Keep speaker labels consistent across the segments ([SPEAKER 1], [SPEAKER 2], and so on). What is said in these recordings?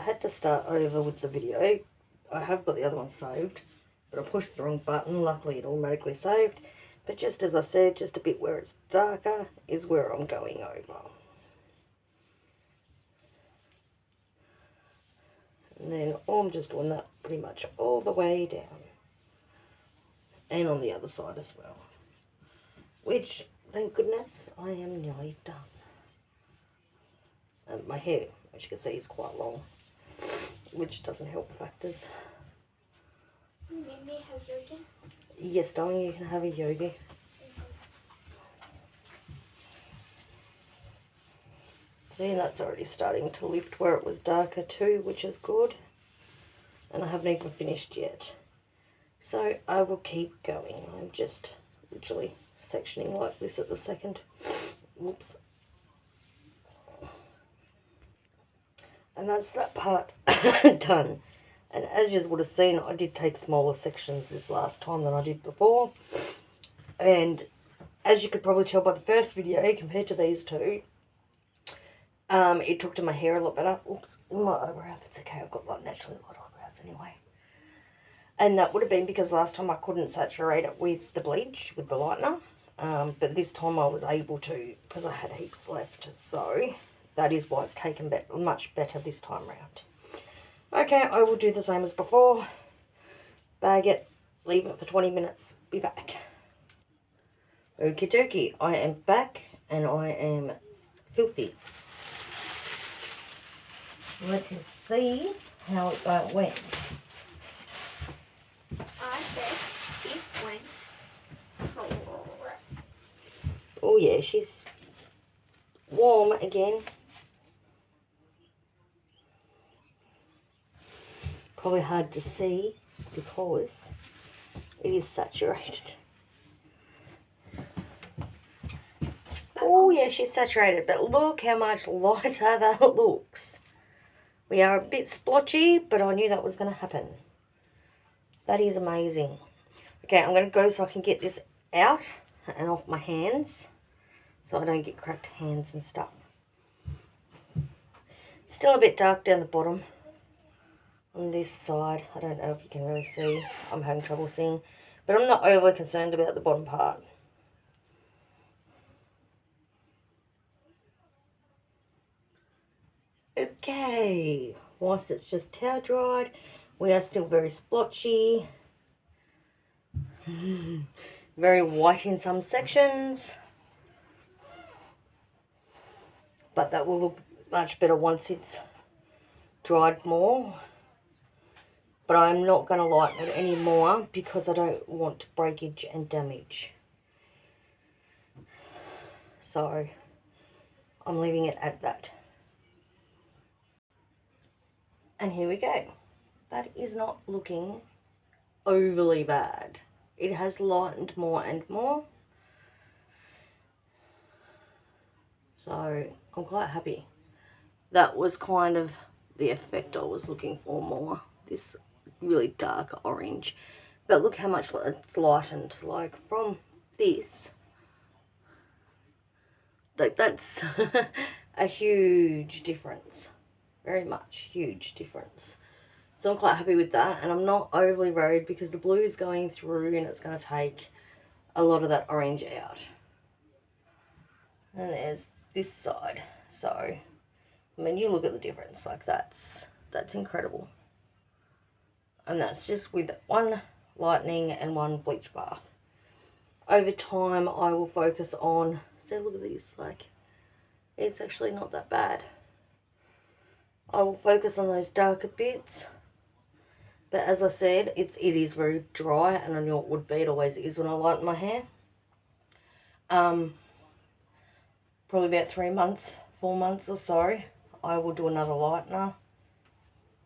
[SPEAKER 1] had to start over with the video. I have got the other one saved, but I pushed the wrong button. Luckily it automatically saved. But just as I said, just a bit where it's darker is where I'm going over. And then I'm just doing that pretty much all the way down. And on the other side as well. Which, thank goodness, I am nearly done. And my hair, as you can see, is quite long, which doesn't help factors.
[SPEAKER 2] May I have yoga?
[SPEAKER 1] Yes, darling, you can have a yogi. See, that's already starting to lift where it was darker too, which is good. And I haven't even finished yet. So I will keep going. I'm just literally sectioning like this at the second. Whoops. And that's that part done. And as you would have seen, I did take smaller sections this last time than I did before. And as you could probably tell by the first video compared to these two, it took to my hair a lot better. Oops, my eyebrow, that's okay. I've got like naturally a lot of eyebrows anyway. And that would have been because last time I couldn't saturate it with the bleach, with the lightener. But this time I was able to because I had heaps left. So that is why it's taken much better this time round. Okay, I will do the same as before. Bag it, leave it for 20 minutes, be back. Okie dokie, I am back and I am filthy. Let's see how it went.
[SPEAKER 2] I bet it went.
[SPEAKER 1] Oh yeah, she's warm again. Probably hard to see because it is saturated. Oh yeah, she's saturated, but look how much lighter that looks. We are a bit splotchy, but I knew that was going to happen. That is amazing. Okay, I'm going to go so I can get this out and off my hands so I don't get cracked hands and stuff. Still a bit dark down the bottom on this side. I don't know if you can really see. I'm having trouble seeing, but I'm not overly concerned about the bottom part. Okay, whilst it's just towel dried, we are still very splotchy. Very white in some sections. But that will look much better once it's dried more. But I'm not going to lighten it anymore because I don't want breakage and damage. So I'm leaving it at that. And here we go. That is not looking overly bad. It has lightened more and more. So I'm quite happy. That was kind of the effect I was looking for more. This really dark orange. But look how much it's lightened. Like from this. Like that's a huge difference. Very much huge difference. So I'm quite happy with that, and I'm not overly worried because the blue is going through and it's going to take a lot of that orange out. And there's this side. So, I mean, you look at the difference, like that's incredible. And that's just with one lightening and one bleach bath. Over time, I will focus on, so look at this, like, it's actually not that bad. I will focus on those darker bits. But as I said, it is very dry, and I knew it would be. It always is when I lighten my hair. Probably about 3 months, 4 months or so, I will do another lightener.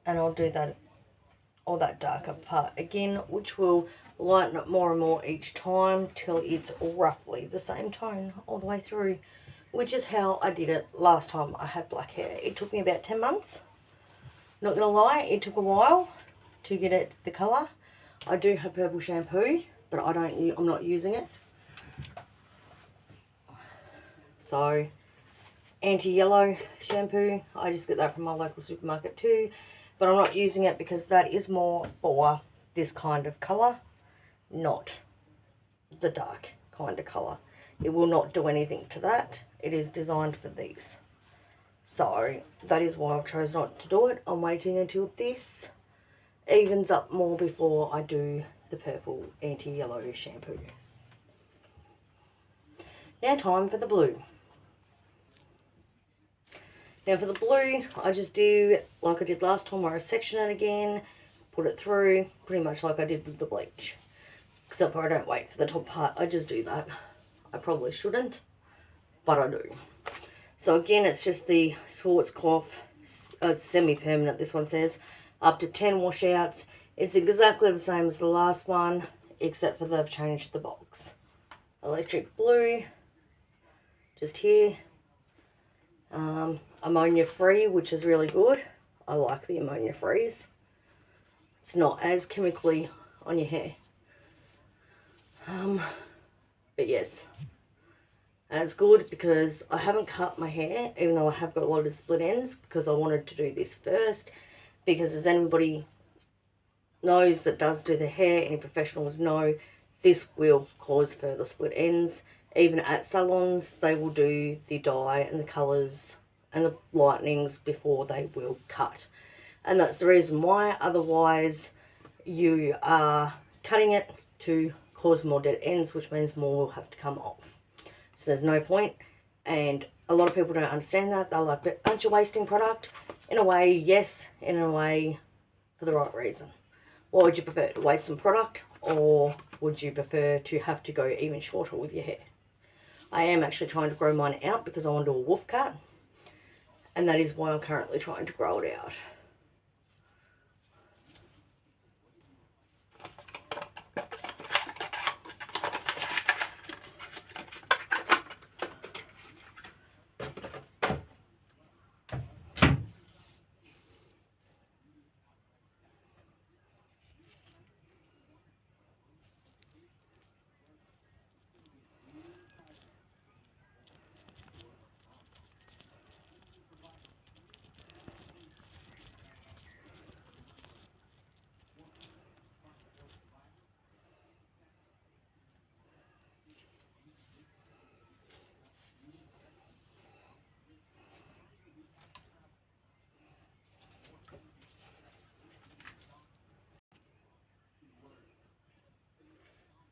[SPEAKER 1] And I'll do that, all that darker part again, which will lighten it more and more each time till it's roughly the same tone all the way through. Which is how I did it last time I had black hair. It took me about 10 months. Not gonna lie, it took a while to get it the colour. I do have purple shampoo, but I'm not using it. So anti-yellow shampoo. I just get that from my local supermarket too, but I'm not using it because that is more for this kind of colour, not the dark kind of colour. It will not do anything to that. It is designed for these. So that is why I've chosen not to do it. I'm waiting until this evens up more before I do the purple anti-yellow shampoo. Now time for the blue. Now for the blue, I just do like I did last time where I section it again, put it through, pretty much like I did with the bleach. Except for I don't wait for the top part, I just do that. I probably shouldn't, but I do. So again, it's just the Schwarzkopf, semi-permanent, this one says, up to 10 washouts. It's exactly the same as the last one, except for they've changed the box. Electric blue, just here. Ammonia free, which is really good. I like the ammonia freeze. It's not as chemically on your hair. But yes, and it's good because I haven't cut my hair, even though I have got a lot of split ends, because I wanted to do this first. Because as anybody knows that does do their hair, any professionals know, this will cause further split ends. Even at salons, they will do the dye and the colours and the lightnings before they will cut. And that's the reason why. Otherwise, you are cutting it to cause more dead ends, which means more will have to come off. So there's no point. And a lot of people don't understand that. They're like, but aren't you wasting product? In a way, yes. In a way, for the right reason. What would you prefer? To waste some product? Or would you prefer to have to go even shorter with your hair? I am actually trying to grow mine out because I want to do a wolf cut. And that is why I'm currently trying to grow it out.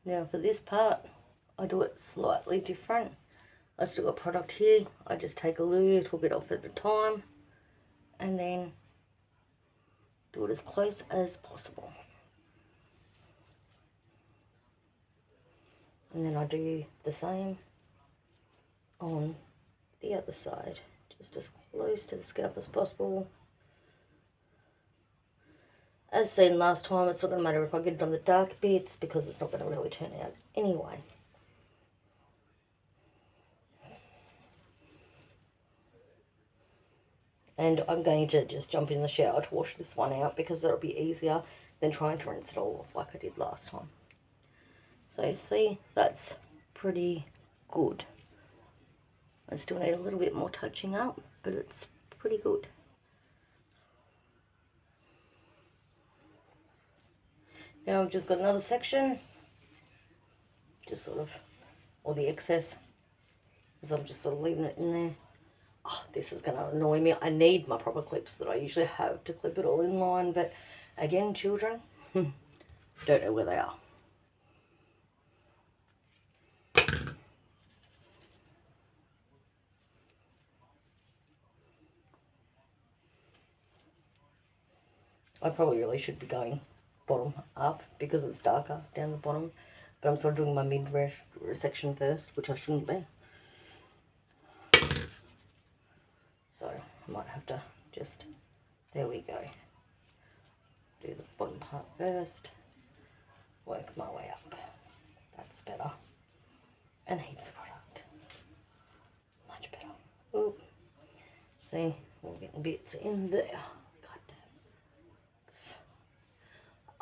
[SPEAKER 1] Now for this part, I do it slightly different. I still got product here. I just take a little bit off at a time and then do it as close as possible. And then I do the same on the other side. Just as close to the scalp as possible. As seen last time, it's not going to matter if I get it on the dark bits because it's not going to really turn out anyway. And I'm going to just jump in the shower to wash this one out because that'll be easier than trying to rinse it all off like I did last time. So see, that's pretty good. I still need a little bit more touching up, but it's pretty good. Now I've just got another section, just sort of, or the excess, because I'm just sort of leaving it in there. Oh, this is going to annoy me. I need my proper clips that I usually have to clip it all in line, but again, children, don't know where they are. I probably really should be going bottom up because it's darker down the bottom, but I'm sort of doing my mid section first, which I shouldn't be. So I might have to just, there we go, do the bottom part first, work my way up. That's better. And heaps of product. Much better. Oop. See, we're getting bits in there.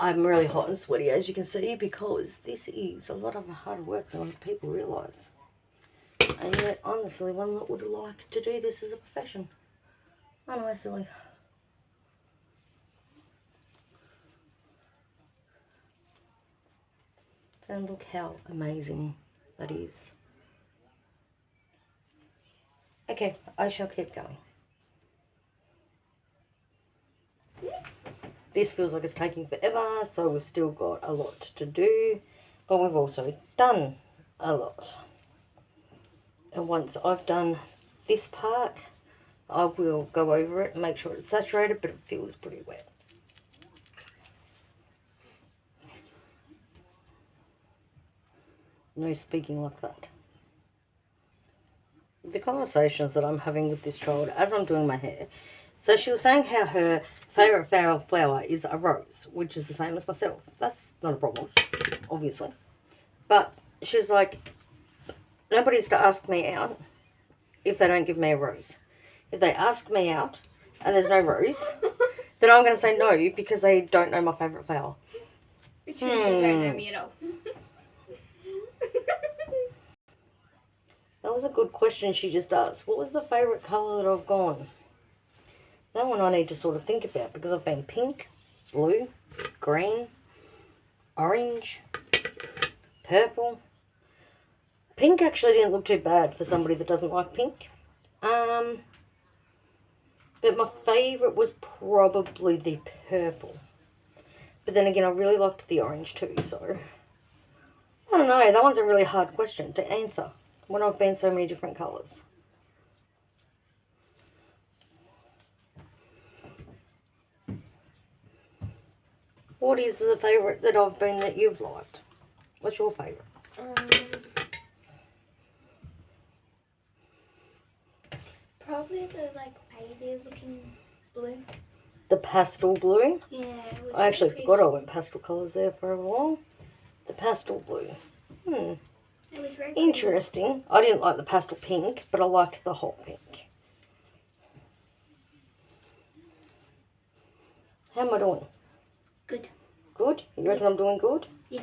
[SPEAKER 1] I'm really hot and sweaty, as you can see, because this is a lot of hard work than people realise. And yet I'm the silly one that would like to do this as a profession. Aren't I silly? And look how amazing that is. Okay, I shall keep going. This feels like it's taking forever, so we've still got a lot to do, but we've also done a lot. And once I've done this part, I will go over it and make sure it's saturated, but it feels pretty wet. No speaking like that. The conversations that I'm having with this child as I'm doing my hair. So she was saying how her favourite flower is a rose, which is the same as myself. That's not a problem, obviously. But she's like, nobody's to ask me out if they don't give me a rose. If they ask me out and there's no rose, then I'm going to say no because they don't know my favourite flower.
[SPEAKER 2] Which means they don't know me at all.
[SPEAKER 1] That was a good question she just asked. What was the favourite colour that I've gone? That one I need to sort of think about because I've been pink, blue, green, orange, purple. Pink actually didn't look too bad for somebody that doesn't like pink. But my favourite was probably the purple. But then again, I really liked the orange too, so... I don't know, that one's a really hard question to answer when I've been so many different colours. What is the favourite that I've been that you've liked? What's your favourite?
[SPEAKER 2] Probably the like baby looking blue.
[SPEAKER 1] The pastel blue?
[SPEAKER 2] Yeah, it was
[SPEAKER 1] I actually
[SPEAKER 2] pretty.
[SPEAKER 1] forgot I went pastel colours there for a while. The pastel blue.
[SPEAKER 2] It was very
[SPEAKER 1] Interesting. I didn't like the pastel pink, but I liked the hot pink. How am I doing?
[SPEAKER 2] good.
[SPEAKER 1] Good? You reckon I'm doing good?
[SPEAKER 2] Yeah.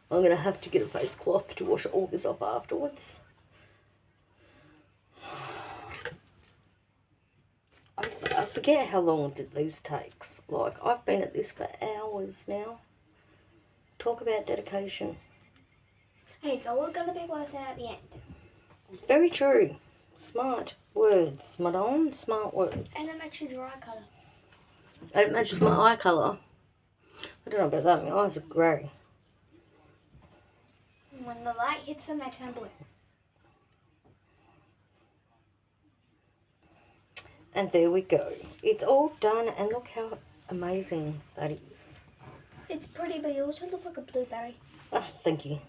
[SPEAKER 1] I'm going to have to get a face cloth to wash all this off afterwards. I forget how long these takes. Like, I've been at this for hours now. Talk about dedication.
[SPEAKER 2] Hey, it's all gonna be worth it at the end.
[SPEAKER 1] Very true. Smart words, madame. Smart words.
[SPEAKER 2] And it matches your eye colour.
[SPEAKER 1] And it matches my eye colour. I don't know about that. My eyes are grey.
[SPEAKER 2] When the light hits them, they turn blue.
[SPEAKER 1] And there we go. It's all done, and look how amazing that is.
[SPEAKER 2] It's pretty, but you also look like a blueberry.
[SPEAKER 1] Ah, thank you.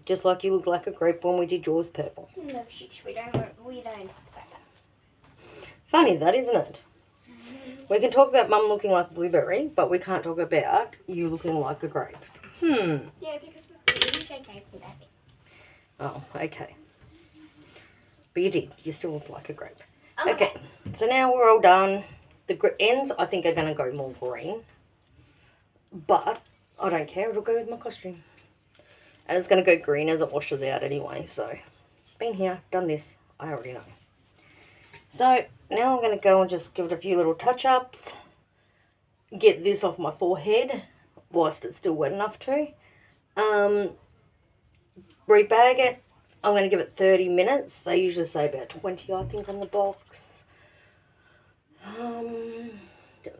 [SPEAKER 1] Just like you look like a grape when we did yours purple.
[SPEAKER 2] No, shush, we don't talk about that.
[SPEAKER 1] Funny that, isn't it? We can talk about Mum looking like a blueberry, but we can't talk about you looking like a grape.
[SPEAKER 2] Yeah, because we didn't take care of that bit.
[SPEAKER 1] Oh, okay. But you did. You still look like a grape.
[SPEAKER 2] Oh,
[SPEAKER 1] Okay, so now we're all done. The ends, I think, are going to go more green. But I don't care. It'll go with my costume. And it's going to go green as it washes out anyway. So, been here, done this. I already know. So, now I'm going to go and just give it a few little touch-ups. Get this off my forehead whilst it's still wet enough to. Rebag it. I'm going to give it 30 minutes. They usually say about 20, I think, on the box.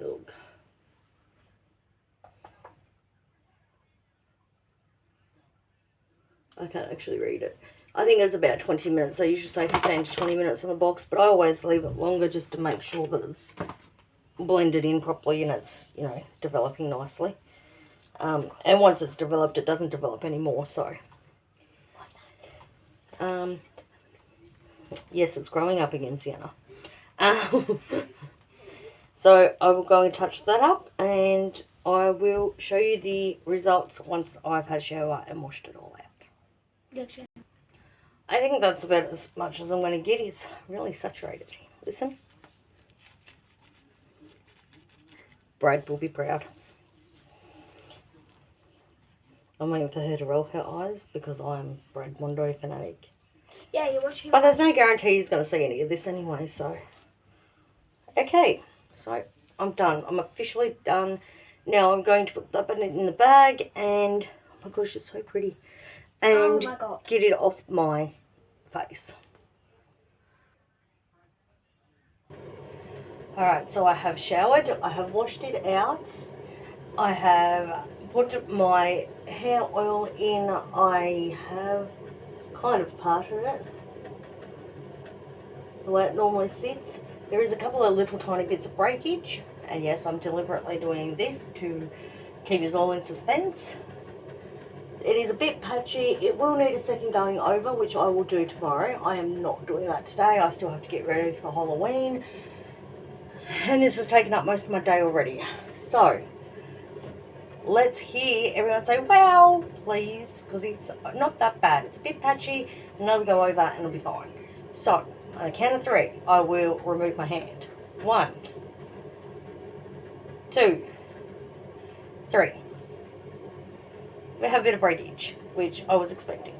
[SPEAKER 1] Look. I can't actually read it. I think it's about 20 minutes. They usually say 15 to 20 minutes on the box, but I always leave it longer just to make sure that it's blended in properly and it's, you know, developing nicely. And once it's developed, it doesn't develop anymore, so... yes, it's growing up again, Sienna. So I will go and touch that up, and I will show you the results once I've had a shower and washed it all out.
[SPEAKER 2] Gotcha.
[SPEAKER 1] I think that's about as much as I'm going to get. It's really saturated. Listen. Brad will be proud. I'm waiting for her to roll her eyes because I'm Brad Mondo fanatic.
[SPEAKER 2] Yeah, you're watching.
[SPEAKER 1] But there's no guarantee he's going to see any of this anyway, so. Okay, so I'm done. I'm officially done. Now I'm going to put that in the bag and, oh my gosh, it's so pretty. And
[SPEAKER 2] Oh my God.
[SPEAKER 1] get it off my face. Alright, so I have showered, I have washed it out, I have put my hair oil in, I have kind of parted it the way it normally sits. There is a couple of little tiny bits of breakage, and yes, I'm deliberately doing this to keep us all in suspense. It is a bit patchy. It will need a second going over, which I will do tomorrow. I am not doing that today. I still have to get ready for Halloween. And this has taken up most of my day already. So, let's hear everyone say, wow, please, because it's not that bad. It's a bit patchy. Another go over and it'll be fine. So, on the count of 3, I will remove my hand. 1, 2, 3. We have a bit of breakage, which I was expecting.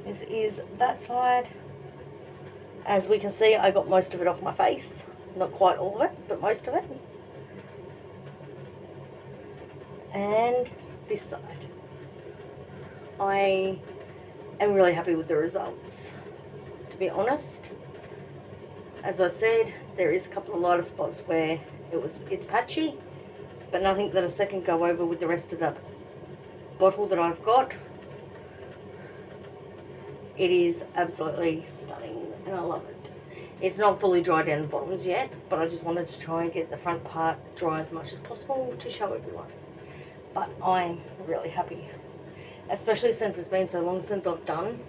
[SPEAKER 1] This is that side. As we can see, I got most of it off my face. Not quite all of it, but most of it. And this side. I am really happy with the results, to be honest. As I said, there is a couple of lighter spots where it's patchy, but nothing that a second go over with the rest of the bottle that I've got. It is absolutely stunning and I love it. It's not fully dried down the bottoms yet, but I just wanted to try and get the front part dry as much as possible to show everyone. But I'm really happy, especially since it's been so long since I've done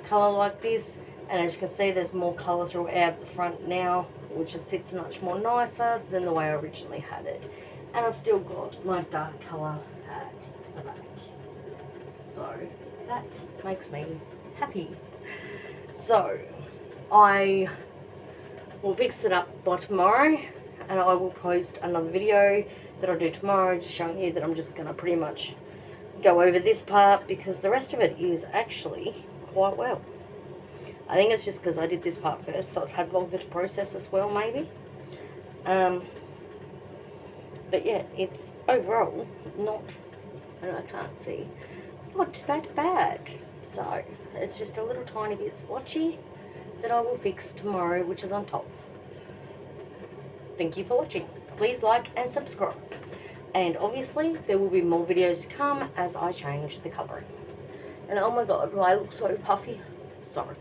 [SPEAKER 1] colour like this. And as you can see, there's more colour throughout the front now, which it sits much more nicer than the way I originally had it. And I've still got my dark colour at the back. So that makes me happy. So I will fix it up by tomorrow, and I will post another video that I'll do tomorrow, just showing you that I'm just going to pretty much go over this part, because the rest of it is actually quite well. I think it's just because I did this part first, so it's had longer to process as well, maybe. But yeah, it's overall not, and I can't see, not that bad. So it's just a little tiny bit splotchy that I will fix tomorrow, which is on top. Thank you for watching. Please like and subscribe. And obviously there will be more videos to come as I change the colouring. And oh my god, do I look so puffy? Sorry.